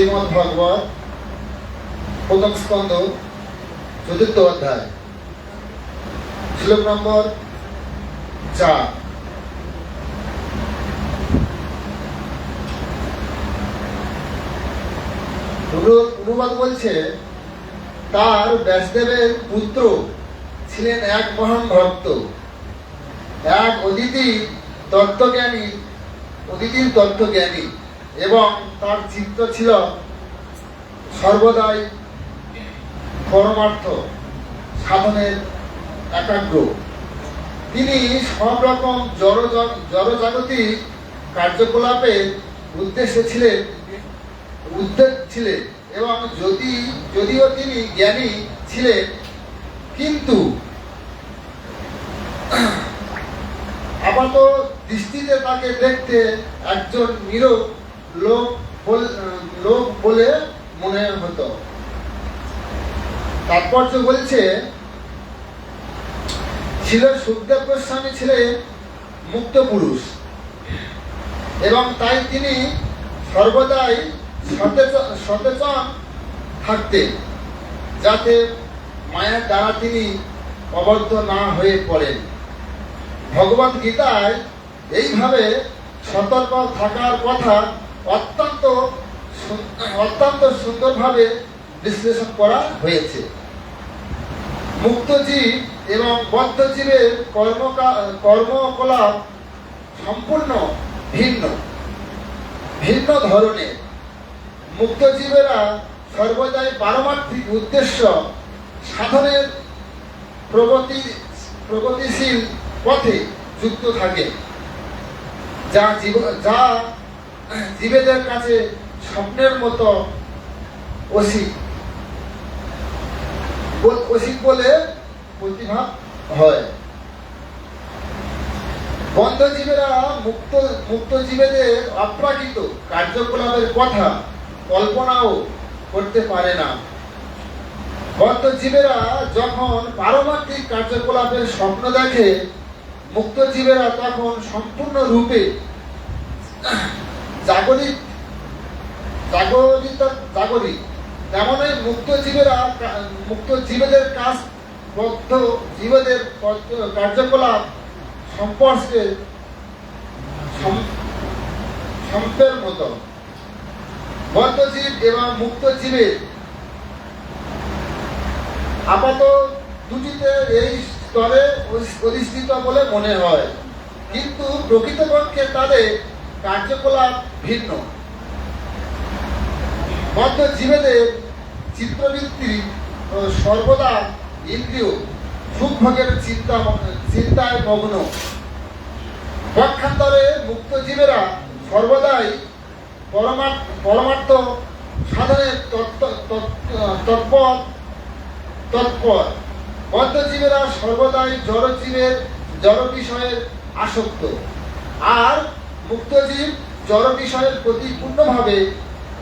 শ্রীমদ্ ভাগবত প্রথম স্কন্ধ ৪র্থ অধ্যায় শ্লোক নম্বর ৪। অনুবাদ বলছে, তার ব্যাসদেবের পুত্র ছিলেন এক মহান ভক্ত, এক অদিতির তত্ত্বজ্ঞানী, এবং তার চিত্ত ছিল সর্বদাই পরমার্থ সাধনের একাগ্র। তিনি সব রকম জড়জাগতিক কার্যকলাপের উদ্দেগ ছিলেন, এবং যদিও তিনি জ্ঞানী ছিলেন, কিন্তু আপাত দৃষ্টিতে তাকে দেখতে একজন নীরব লোক বলে মনে হতো। তাৎপর্য বলছে, সুখদেব গোস্বামী ছিলেন মুক্ত পুরুষ, এবং তাই তিনি সর্বদাই সচেতন থাকতেন, যাতে মায়ার দ্বারা তিনি অবদ্ধ না হয়ে পড়েন। ভগবত গীতায় এইভাবে সতর্ক থাকার কথা অত্যন্ত সুন্দরভাবে বিশ্লেষণ করা হয়েছে। মুক্তজীব এবং বদ্ধজীবের কর্মকলাপ সম্পূর্ণ ভিন্ন ধরনের। মুক্তজীবেরা সর্বদাই পারমার্থিক উদ্দেশ্য সাধনের প্রগতিশীল পথে যুক্ত থাকে, যা জীবেদের কাছে স্বপ্নের মতো অসিক বলে প্রতিভাব হয়। বদ্ধজীবেরা মুক্তজীবেদের অপ্রাকৃত কার্যকলাপের কথা কল্পনাও করতে পারে না। বদ্ধজীবেরা যখন পারমার্থিক কার্যকলাপের স্বপ্ন দেখে, মুক্তজীবেরা তখন সম্পূর্ণ রূপে জাগরিত। তেমনই মুক্তজীবেদের কাজ বদ্ধ জীবদের কার্যকলাপ সম্পর্কে সম্পের মতো। বদ্ধজীব এবং মুক্তজীবের আপাত দুটিতে এই স্তরে অধিষ্ঠিত বলে মনে হয়, কিন্তু প্রকৃতপক্ষে তাদের কার্যকলাপ ভিন্ন। বদ্ধজীবেদের চিত্তবৃত্তি সর্বদা ইন্দ্রিয় সুখভোগের চিন্তায় মগ্ন। পক্ষান্তরে মুক্তজীবেরা সর্বদাই পরমার্থ সাধনের তৎপর। বদ্ধজীবেরা সর্বদাই জড় বিষয়ের আসক্ত, আর মুক্তজীব জড় বিষয়ের প্রতি পূর্ণভাবে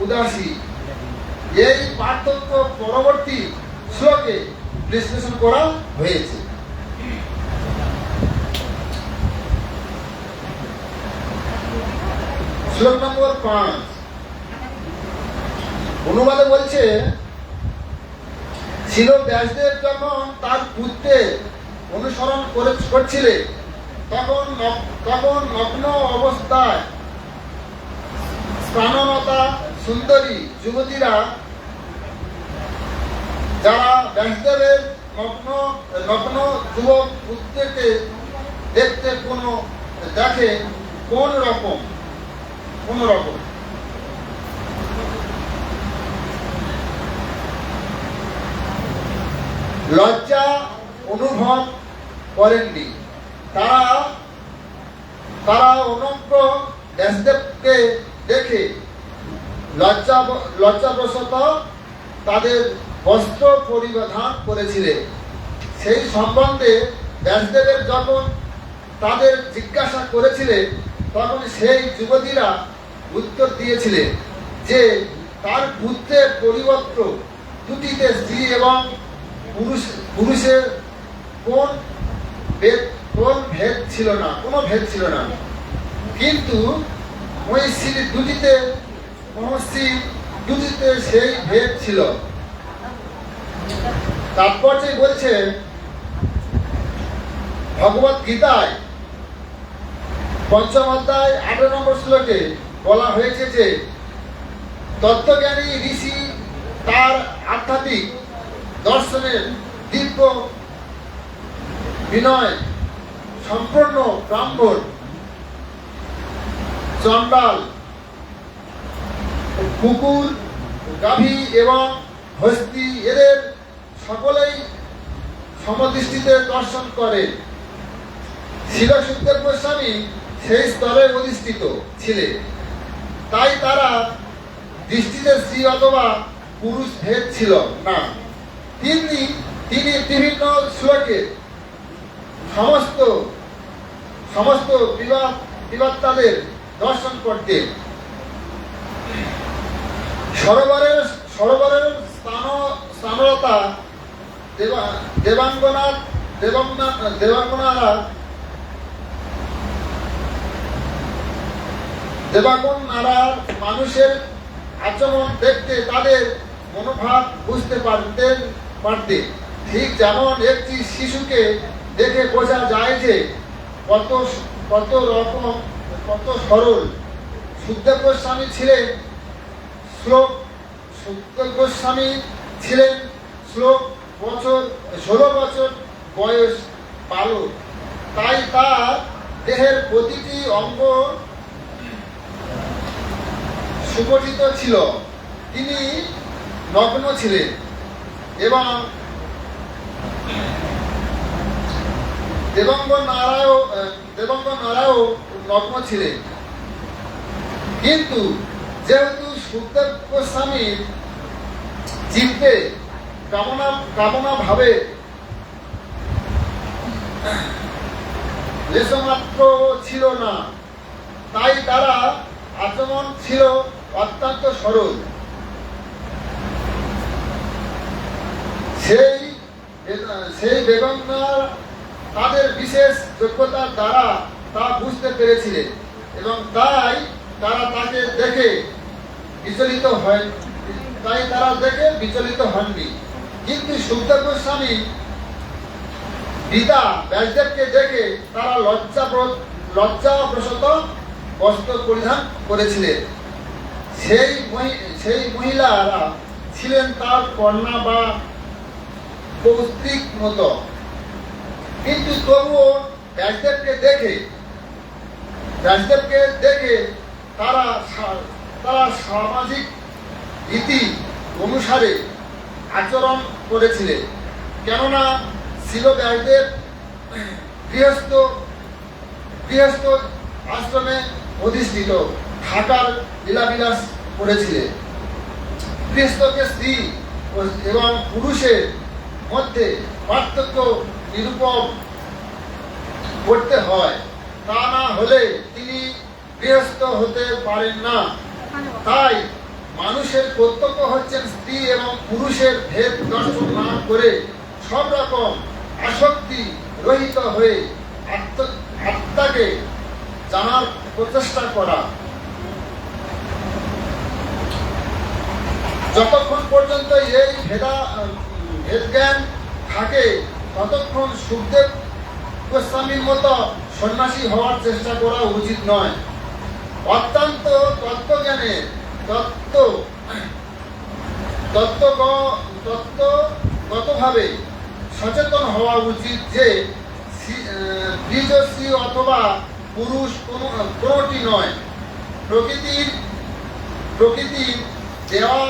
উদাসীন। এই পার্থক্য পরবর্তী শ্লোকে বিশ্লেষণ করা হয়েছে। শ্লোক নম্বর ৫ অনুবাদে বলছে, ছিল ব্যাসদেব যখন তার পুত্রের অনুসরণ করছিলেন, তখন নগ্ন অবস্থায় প্রাণনতা সুন্দরী যুবতীরা, যারা ব্যাসদেবের নগ্ন যুবক পুত্রকে দেখতে কোন রকম লজ্জা অনুভব করেননি। তারা অনগ্র ব্যাসদেবকে দেখে লজ্জাবশত তাদের বস্ত্র পরিধান করেছিলেন। সেই সম্বন্ধে ব্যাসদেবের যখন তাদের জিজ্ঞাসা করেছিলেন, তখন সেই যুবতীরা উত্তর দিয়েছিলেন যে তার পুত্রের পরিবর্ত দুটিতে স্ত্রী এবং পুরুষের কোনো ভেদ ছিল না। কিন্তু ওই দুটিতে মহর্ষি দুটিতে সেই ভেদ ছিল। তাৎপর্যে বলছে ভগবত গীতায় ৫ম অধ্যায় ১৮ নম্বর শ্লোকে বলা হয়েছে যে তত্ত্বজ্ঞানী ঋষি তার আধ্যাত্মিক দর্শনের দিব্য বিনয় সম্পূর্ণ ব্রাহ্মণ, চণ্ডাল, কুকুর, গাভী এবং হস্তি এদের সকলেই সমদৃষ্টিতে দর্শন করে। শিল সুখদেব গোস্বামী সেই স্তরে অধিষ্ঠিত ছিলেন, তাই তারা দৃষ্টিতে স্ত্রী অথবা পুরুষ ভেদ ছিল না। তিনি বিভিন্ন শ্লোকে সমস্ত বিবাত্তাদের দর্শন করতেন। সরোবরের স্থানলতা দেবাঙ্গনারা মানুষের আচরণ দেখতে তাদের মনোভাব বুঝতে পারতেন। ঠিক যেমন একটি শিশুকে দেখে বোঝা যায় যে কত সরল। সুখদেব গোস্বামী ছিলেন 16 বছর বয়স বালক, তাই তার দেহের প্রতিটি অঙ্গ সুগঠিত ছিল। তিনি নগ্ন ছিলেন এবং দেবাঙ্গনারাও নগ্ন ছিলেন। কিন্তু যেহেতু সুখদেব গোস্বামীর চিত্তে কামনা ভাবে লেশমাত্র ছিল না, তাই তারা আচরণ ছিল অত্যন্ত সরল। সেই বেগমনার তাদের বিশেষ যোগ্যতার দ্বারা তা বুঝতে পেরেছিলেন এবং তাই তারা তাকে দেখে বিচলিত হননি। কিন্তু সুখদেব গোস্বামী পিতা ব্যাসদেবকে দেখে তারা লজ্জাবশত বস্ত্র পরিধান করেছিলেন। সেই মহিলারা ছিলেন তার কন্যা বা পৌত্রিক মতো, কিন্তু তবুও ব্যাসদেবকে দেখে তারা সামাজিক রীতি অনুসারে আচরণ করেছিলেন। কেননা শিল ব্যাসদেব গৃহস্থ আশ্রমে অধিষ্ঠিত থাকার লীলাবিলাস করেছিলেন। গৃহস্থকে স্ত্রী এবং পুরুষের মধ্যে পার্থক্য নিরূপণ করতে হয়, তা না হলে তিনি গৃহস্থ হতে পারেন না। তাই মানুষের কর্তব্য হচ্ছেন স্ত্রী এবং পুরুষের ভেদ দর্শন না করে সব রকম আসক্তি রহিত হয়ে আত্মাকে জানার প্রচেষ্টা করা। যতক্ষণ পর্যন্ত এই ভেদ জ্ঞান থাকে ততক্ষণ সুখদেব গোস্বামীর মতো সন্ন্যাসী হওয়ার চেষ্টা করা উচিত নয়। অত্যন্ত তত্ত্বজ্ঞানের তত্ত্বগতভাবে সচেতন হওয়া উচিত যে বীজ স্ত্রী অথবা পুরুষ কোনটি নয়। প্রকৃতির দেওয়া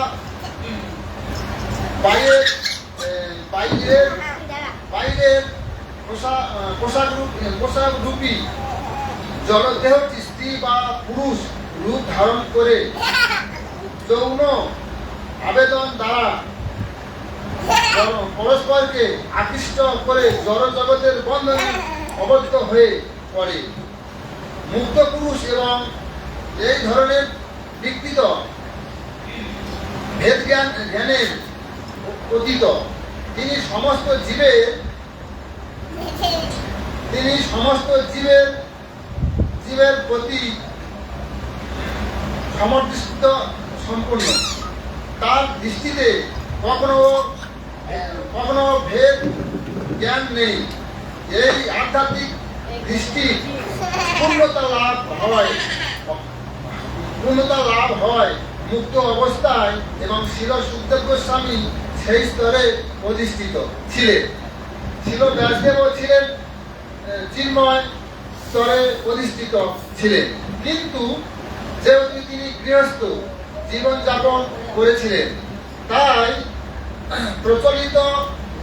বাইরের পোশাক রূপী জড়দেহ স্ত্রী বা পুরুষ রূপ ধারণ করে যৌন আবেদন দ্বারা পরস্পরকে আকৃষ্ট করে জড় জগতের বন্ধনে আবদ্ধ হয়ে পড়ে। মুক্ত পুরুষ এবং এই ধরনের বিকৃত ভেদ জ্ঞানের অতীত তিনি সমস্ত জীবের প্রতি সমদৃষ্ট সম্পূর্ণ। তার দৃষ্টিতে কখনো কখনো ভেদ জ্ঞান নেই। এই আধ্যাত্মিক দৃষ্টি পূর্ণতা লাভ হয় মুক্ত অবস্থায়, এবং শিল সুখদেব গোস্বামী সেই স্তরে অধিষ্ঠিত ছিলেন। শিল ব্যাসদেবও ছিলেন চিন্ময় স্তরে অধিষ্ঠিত ছিলেন, কিন্তু যেহেতু তিনি গৃহস্থ জীবনযাপন করেছিলেন, তাই প্রচলিত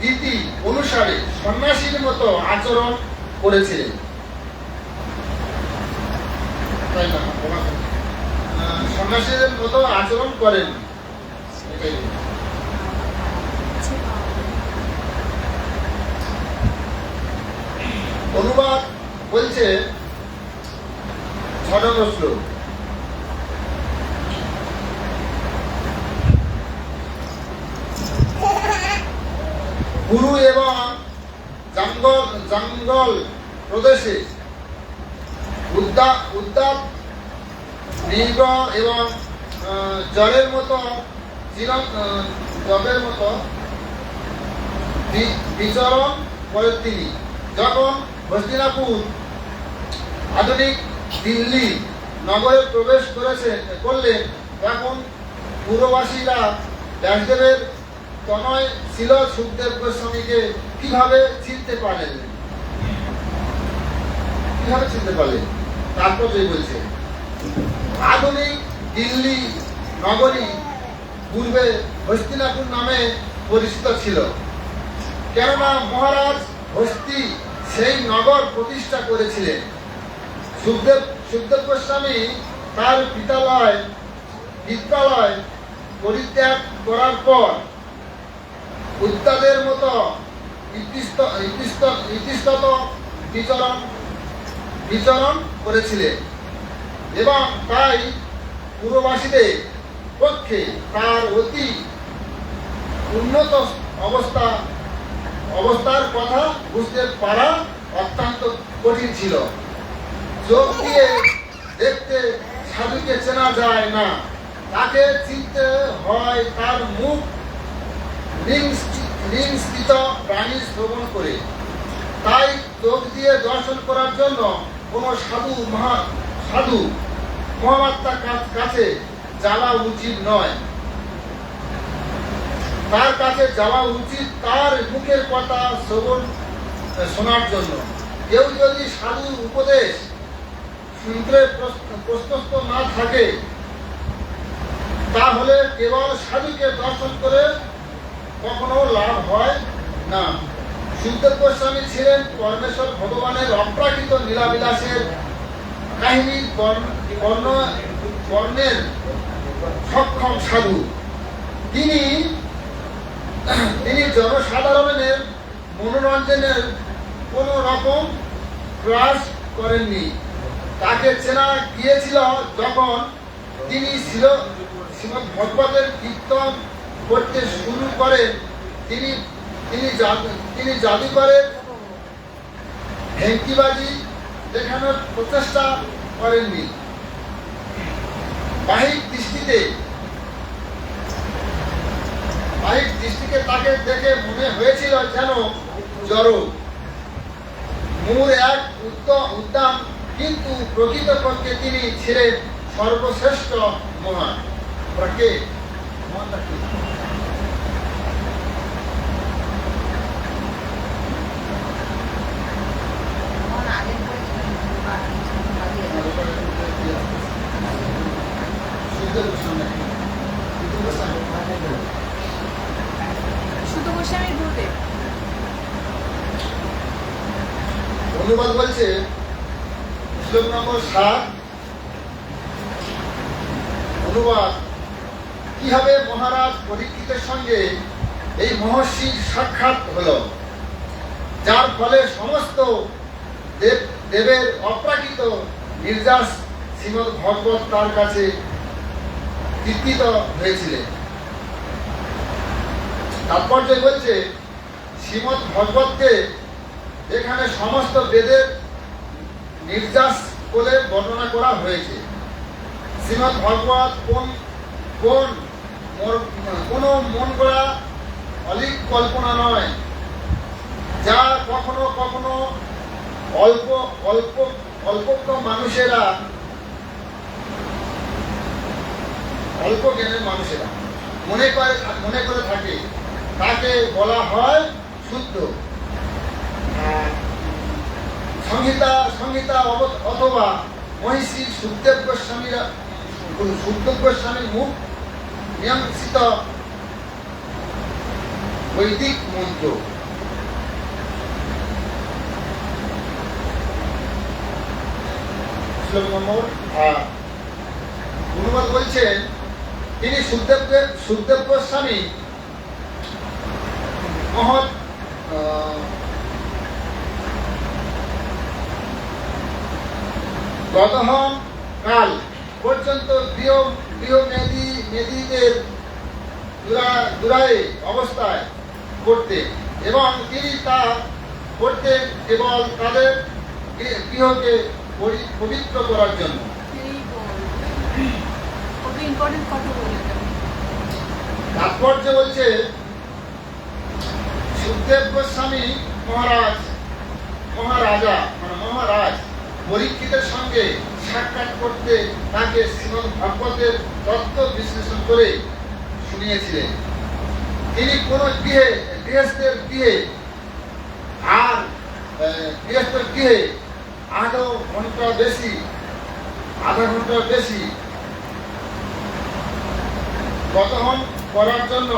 রীতি অনুসারে সন্ন্যাসীর মতো আচরণ করেছিলেন। তাই না, সন্ন্যাসীদের মতো আচরণ করেন। অনুবাদ বলছে 6 নম্বর শ্লোক। গুরু এবং জঙ্গল প্রদেশে উদ্যাপ মৃগ এবং জলের মতো বিচরণ করেন তিনি। যখন হস্তিনাপুর আধুনিক দিল্লি নগরে প্রবেশ করলেন, তখন পুরবাসীরা ব্যাসদেবের তনয় শিল সুখদেব গোস্বামীকে কিভাবে চিনতে পারলেন? তারপর যে বলছে, আধুনিক দিল্লি নগরী পূর্বে হস্তিনাপুর নামে পরিচিত ছিল, কেননা মহারাজ হস্তি সেই নগর প্রতিষ্ঠা করেছিলেন। সুখদেব গোস্বামী তার বিদ্যালয় পরিত্যাগ করার পর উদ্দাদের মতো ইতস্তত বিচরণ করেছিলেন, এবং তাই পুরবাসীদের পক্ষে তার অতি উন্নত অবস্থার কথা বুঝতে পারা অত্যন্ত কঠিন ছিল। চোখ দিয়ে দেখতে সাধুকে চেনা যায় না, তাকে চিনতে হয় তার মুখ স্থিত প্রাণী শ্রবণ করে। তাই চোখ দিয়ে দর্শন করার জন্য কোনো সাধু মহাত্মার কাছে যাওয়া উচিত নয়। তার কাছে যাওয়া উচিত তার মুখের কথা শোনার জন্য। কেউ যদি সাধুর উপদেশ শুনতে প্রস্তুত না থাকে, তাহলে কেবল সাধুকে দর্শন করে কখনো লাভ হয় না। সুখদেব গোস্বামী ছিলেন পরমেশ্বর ভগবানের অপ্রাকৃত লীলাবিলাসের কাহিনী বর্ণের সক্ষম সাধু। তিনি জনসাধারণের মনোরঞ্জনের কোন রকম প্রয়াস করেননি। তাকে চেনা গিয়েছিল যখন তিনি শ্রীমদ্ ভগবতের কীর্তন করতে শুরু করেন। তিনি জাদুকরের ভেঙ্কিবাজি দেখানোর প্রচেষ্টা করেননি। বাহিক দৃষ্টিকে তাকে দেখে মনে হয়েছিল যেন জড় মূর এক উদ্যান, কিন্তু প্রকৃতপক্ষে তিনি ছিলেন সর্বশ্রেষ্ঠ মহান। অনুবাদ বলছে শ্লোক নম্বর 7। অনুবাদ, কিভাবে মহারাজ পরীক্ষিতের সঙ্গে এই মহর্ষির সাক্ষাৎ হলো, যার ফলে সমস্ত দেবের অপ্রাকৃত নির্যাস শ্রীমদ্ ভগবত তার কাছে কীর্তিত হয়েছিলেন। তাৎপর্য বলছে, শ্রীমদ্ ভগবতকে এখানে সমস্ত বেদের নির্যাস বলে বর্ণনা করা হয়েছে। শ্রীমদ্ ভগবত কোন কোনো মন গড়া অলিক কল্পনা নয়, যা কখনো কখনো অল্প অল্প অল্প মানুষেরা, অল্প জ্ঞানের মানুষেরা মনে করে থাকে, তাকে বলা হয় শুদ্ধ। সংহিতা অথবা মহিষী সুখদেব গোস্বামীর মুখ নিয়ন্ত্রিত বৈদিক মন্ত্র। শ্লোক নম্বর অনুবাদ বলছেন, তিনি সুখদেব গোস্বামী মহৎ গতহন কাল পর্যন্ত গৃহ মেদিদের দুরায়ে অবস্থায় করতেন, এবং তিনি তা করতেন কেবল তাদের গৃহকে পবিত্র করার জন্য। তাৎপর্য বলছে, সুখদেব গোস্বামী মহারাজ পরীক্ষিতের সঙ্গে সাক্ষাৎ করতে তাকে শ্রীমদ্ ভাগবতের তত্ত্ব বিশ্লেষণ করে শুনিয়েছিলেন। তিনি কোন গৃহস্থের গৃহে আধা ঘন্টার বেশি গতহন করার জন্য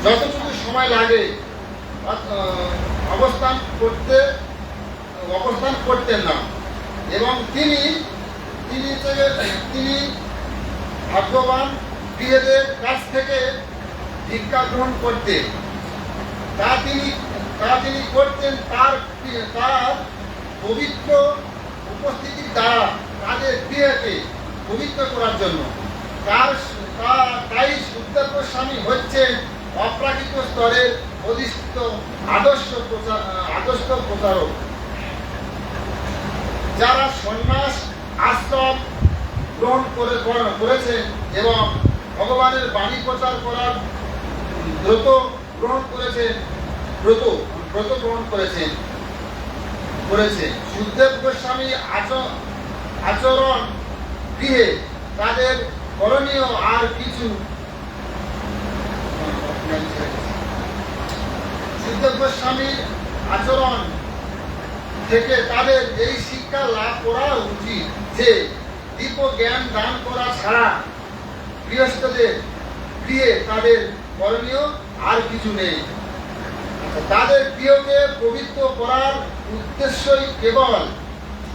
যতটুকু সময় লাগে অবস্থান করতেন না, এবং তিনি ভাগ্যবান গৃহীদের কাছ থেকে ভিক্ষা গ্রহণ করতেন। তা তিনি করতেন তার পবিত্র উপস্থিতির দ্বারা তাদের গৃহকে পবিত্র করার জন্য। তাই সুখদেব গোস্বামী হচ্ছেন অপ্রাকৃত স্তরের অধিষ্ঠিত আদর্শ প্রচারক, যারা সন্ন্যাস আশ্রম গ্রহণ করেছেন এবং ভগবানের বাণী প্রচার করার ব্রত গ্রহণ করেছেন। সুখদেব গোস্বামী আচরণ গৃহে তাদের করণীয় আর কিছু। সুখদেব গোস্বামীর আচরণ থেকে তাদের এই শিক্ষা লাভ করা উচিত যে দীপ জ্ঞান দান করা ছাড়া গৃহস্থদের গৃহে তাদের করণীয় আর কিছু নেই। তাদের গৃহকে পবিত্র করার উদ্দেশ্যই কেবল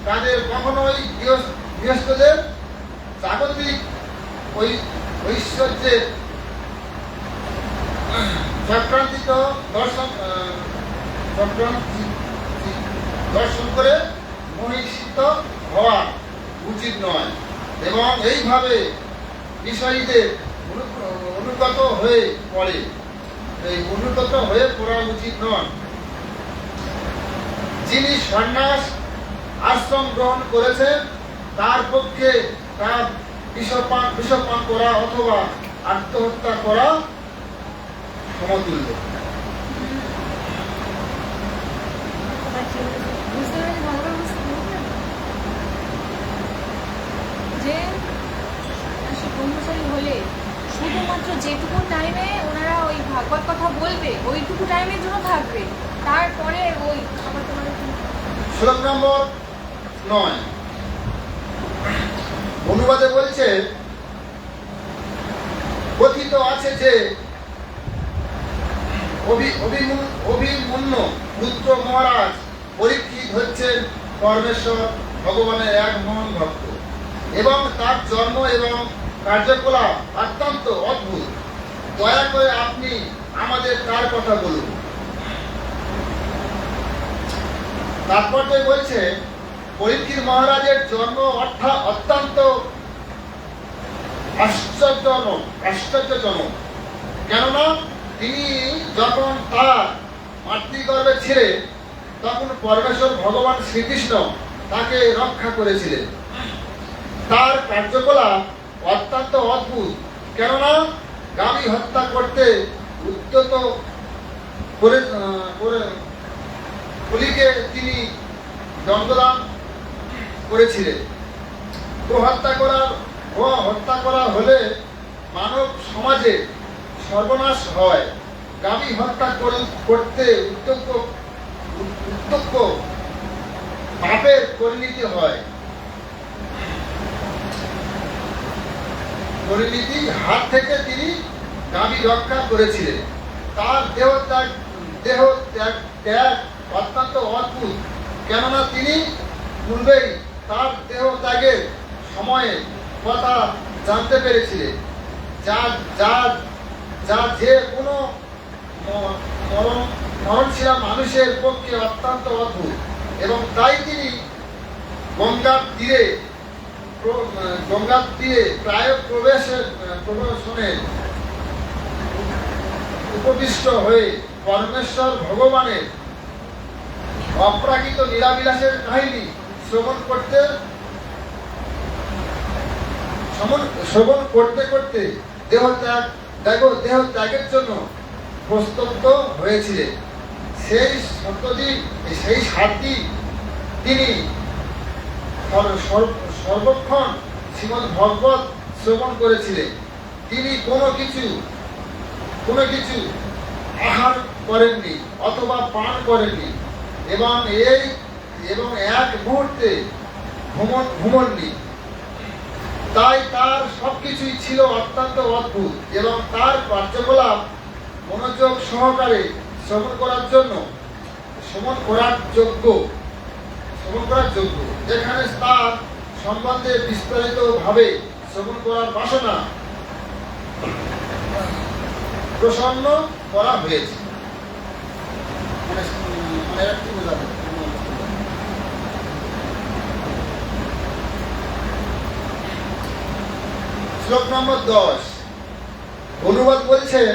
তাদের কখনোই গৃহস্থদের জাগতিক ঐশ্বর্যের চক্রান্তিত দর্শন করে মোহিত হওয়া উচিত নয়, এবং এইভাবে বিষয়ীদের অনুগত হয়ে পড়া উচিত নয়। যিনি সন্ন্যাস আশ্রম গ্রহণ করেছেন তার পক্ষে তার বিষপান করা অথবা আত্মহত্যা করা সমতুল্য। হলে শুধুমাত্র যেটুকু টাইমে ওনারা ওই ভাগবত কথা বলবে ওইটুকু টাইমের জন্য থাকবে, তারপরে ওই খাবার তোমাদের। শ্লোক নম্বর 9 অনুবাদে বলছে, কথিত আছে যে অভিমন্যু পুত্র মহারাজ পরীক্ষিত হচ্ছেন পরমেশ্বর ভগবানের এক মহান ভক্ত, এবং তার জন্ম এবং কার্যকলাপ অত্যন্ত অদ্ভুত। দয়া করে আপনি আমাদের তার কথা বলুন। তাৎপর্য বলছে, পরীক্ষিত মহারাজের জন্ম অত্যন্ত আশ্চর্যজনক, কেননা তিনি যখন তার মাতৃগর্ভে ছিলেন তখন পরমেশ্বর ভগবান শ্রীকৃষ্ণ তাকে রক্ষা করেছিলেন। তার কার্যকলাপ অত্যন্ত অদ্ভুত, কেননা গাভী হত্যা করতে উদ্যত বলিকে তিনি দণ্ডদান করেছিলেন। হত্যা করা হলে মানব সমাজে সর্বনাশ হয়। গাভী হত্যা করতে উদ্যোগ পাপের পরিণতি হয়। পরিণতির হাত থেকে তিনি গাভী রক্ষা করেছিলেন। তার দেহ ত্যাগ অত্যন্ত অদ্ভুত, কেননা তিনি পূর্বেই তার দেহ ত্যাগের সময়ে কথা জানতে পেরেছিলেন, যা যে কোনো মরণশীল মানুষের পক্ষে অত্যন্ত অদ্ভুত, এবং তাই তিনি গঙ্গার তীরে প্রায় প্রবেশনের উপবিষ্ট হয়ে পরমেশ্বর ভগবানের অপ্রাকৃত লীলাবিলাসের কাহিনী শ্রবণ করতে দেহ ত্যাগের জন্য প্রস্তুত হয়েছিলেন। সেই 7 দিন তিনি সর্বক্ষণ শ্রীমদ্ ভগবত শ্রবণ করেছিলেন। তিনি কোনো কিছু আহার করেননি অথবা পান করেননি, এবং এক মুহূর্তে ঘুমননি। তাই তার সবকিছুই ছিল অত্যন্ত অদ্ভুত, এবং তার কার্যকলাপ মনোযোগ সহকারে শ্রবণ করার যোগ্য, যেখানে তার সম্বন্ধে বিস্তারিতভাবে শ্রবণ করার বাসনা প্রসন্ন করা হয়েছে। শ্লোক নম্বর 10 অনুবাদ বলছেন,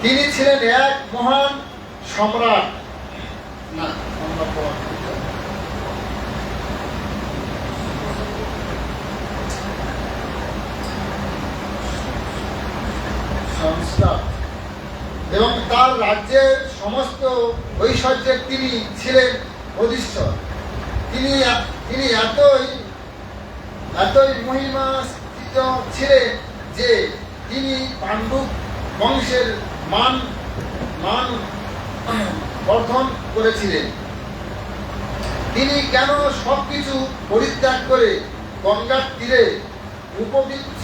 তিনি ছিলেন এক মহান সম্রাট। এবং তার রাজ্যের সমস্ত ঐশ্বর্যের তিনি ছিলেন অধীশ্বর। তিনি এতই মহিমান্বিত ছিলেন যে তিনি পাণ্ডব বংশের মান বর্ধন করেছিলেন। তিনি কেন সবকিছু পরিত্যাগ করে গঙ্গার তীরে উপবিষ্ট